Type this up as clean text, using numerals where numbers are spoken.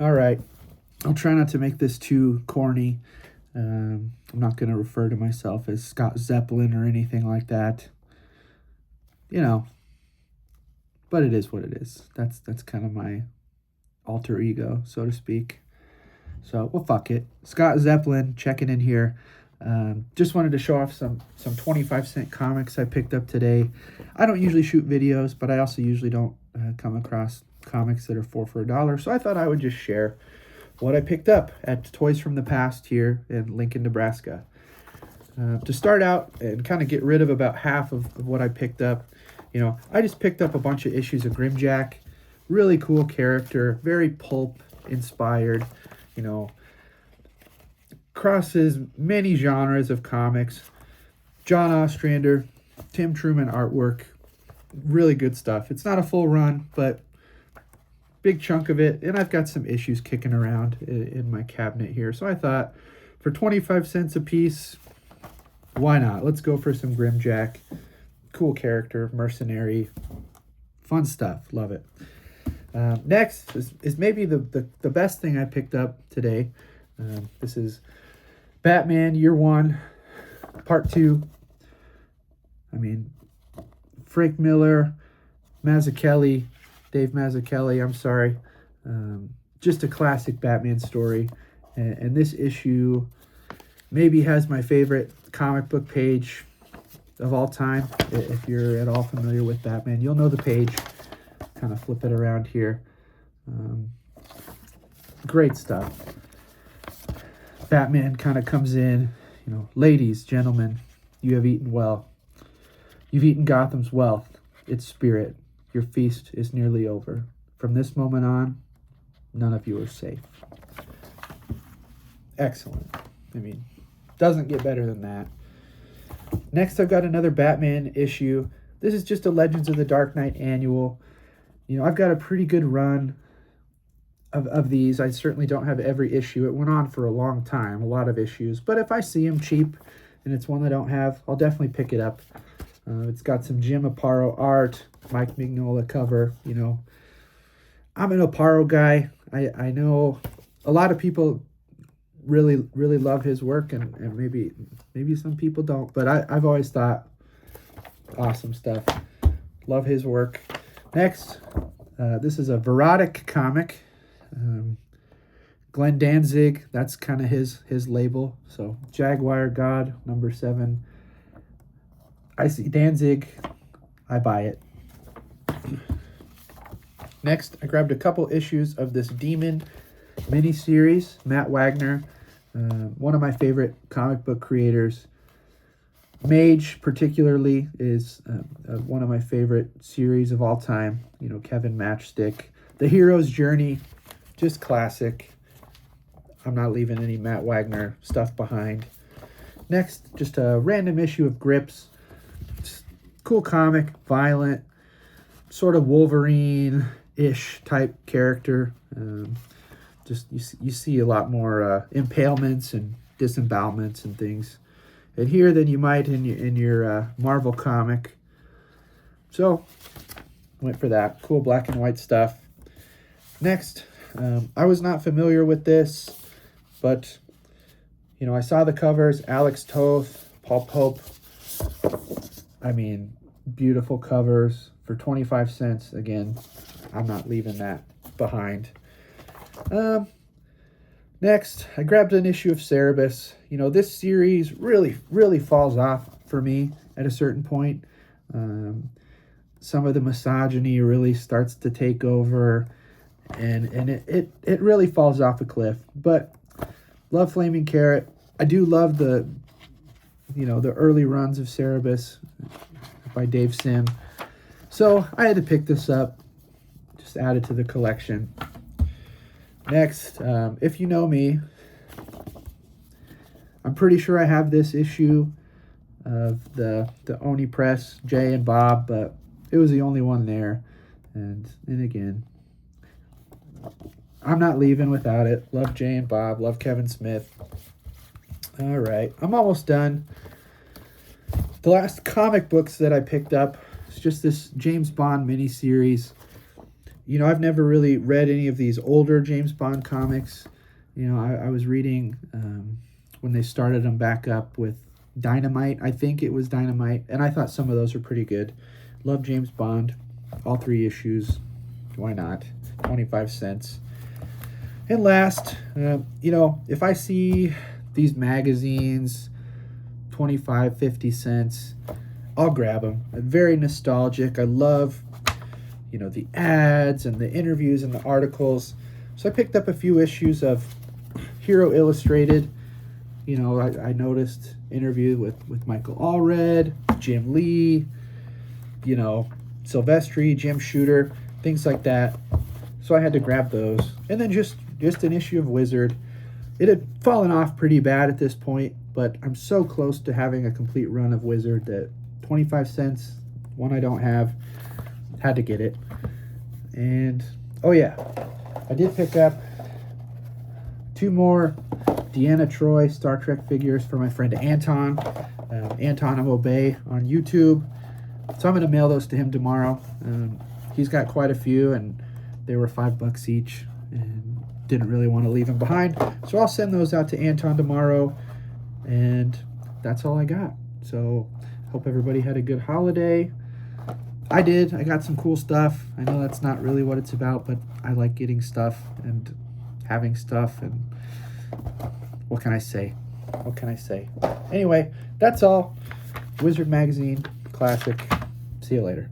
All right. I'll try not to make this too corny. I'm not going to refer to myself as Scott Zeppelin or anything like that. You know, but it is what it is. That's kind of my alter ego, so to speak. So, well, fuck it. Scott Zeppelin checking in here. Just wanted to show off some 25-cent comics I picked up today. I don't usually shoot videos, but I also usually don't come across comics that are 4 for $1. So I thought I would just share what I picked up at Toys from the Past here in Lincoln, Nebraska. To start out and kind of get rid of about half of what I picked up, I just picked up a bunch of issues of Grimjack. Really cool character, very pulp inspired, crosses many genres of comics. John Ostrander, Tim Truman artwork, really good stuff. It's not a full run, but big chunk of it, and I've got some issues kicking around in my cabinet here. So I thought for 25 cents a piece, why not? Let's go for some Grimjack. Cool character, mercenary, fun stuff. Love it. Next is maybe the best thing I picked up today. This is Batman Year One, Part 2. I mean, Frank Miller, Mazzucchelli, Dave Mazzucchelli, I'm sorry. Just a classic Batman story. And this issue maybe has my favorite comic book page of all time. If you're at all familiar with Batman, you'll know the page. Kind of flip it around here. Great stuff. Batman kind of comes in, ladies, gentlemen, you have eaten well. You've eaten Gotham's wealth, its spirit. Your feast is nearly over. From this moment on, none of you are safe. Excellent. I mean, doesn't get better than that. Next, I've got another Batman issue. This is just a Legends of the Dark Knight annual. I've got a pretty good run of these. I certainly don't have every issue. It went on for a long time, a lot of issues. But if I see them cheap and it's one I don't have, I'll definitely pick it up. It's got some Jim Aparo art, Mike Mignola cover. I'm an Aparo guy. I know a lot of people really, really love his work, and maybe some people don't. But I've always thought awesome stuff. Love his work. Next, this is a Verotic comic. Glenn Danzig, that's kind of his label. So Jaguar God, number 7. I see Danzig, I buy it. Next, I grabbed a couple issues of this Demon miniseries. Matt Wagner, one of my favorite comic book creators. Mage, particularly, is one of my favorite series of all time. Kevin Matchstick. The Hero's Journey, just classic. I'm not leaving any Matt Wagner stuff behind. Next, just a random issue of Grips. Cool comic, violent, sort of Wolverine-ish type character. Just you see a lot more impalements and disembowelments and things in here than you might in your Marvel comic. So went for that. Cool black and white stuff. Next, I was not familiar with this, but I saw the covers. Alex Toth, Paul Pope. I mean, beautiful covers for 25 cents. Again, I'm not leaving that behind. Next, I grabbed an issue of Cerebus. This series really, really falls off for me at a certain point. Some of the misogyny really starts to take over, and it really falls off a cliff. But love Flaming Carrot. I do love the early runs of Cerebus by Dave Sim. So I had to pick this up, just add it to the collection. Next, if you know me, I'm pretty sure I have this issue of the Oni Press, Jay and Bob, but it was the only one there. And again, I'm not leaving without it. Love Jay and Bob, love Kevin Smith. All right, I'm almost done. The last comic books that I picked up is just this James Bond miniseries. You know, I've never really read any of these older James Bond comics. You know, I was reading when they started them back up with Dynamite. I think it was Dynamite. And I thought some of those were pretty good. Love James Bond. All 3 issues. Why not? 25 cents. And last, you know, if I see these magazines, 25, 50 cents, I'll grab them. I'm very nostalgic. I love, you know, the ads and the interviews and the articles. So I picked up a few issues of Hero Illustrated. You know, I noticed interview with Michael Allred, Jim Lee, you know, Silvestri, Jim Shooter, things like that. So I had to grab those. And then just an issue of Wizard. It had fallen off pretty bad at this point, but I'm so close to having a complete run of Wizard that 25 cents, one I don't have, had to get it. And, oh yeah, I did pick up 2 more Deanna Troi Star Trek figures for my friend Anton. Anton of Obey on YouTube. So I'm going to mail those to him tomorrow. He's got quite a few, and they were $5 each, and didn't really want to leave them behind. So I'll send those out to Anton tomorrow, and that's all I got. So hope everybody had a good holiday. I did. I got some cool stuff. I know that's not really what it's about, but I like getting stuff and having stuff, and what can I say? What can I say? Anyway, that's all. Wizard Magazine Classic. See you later.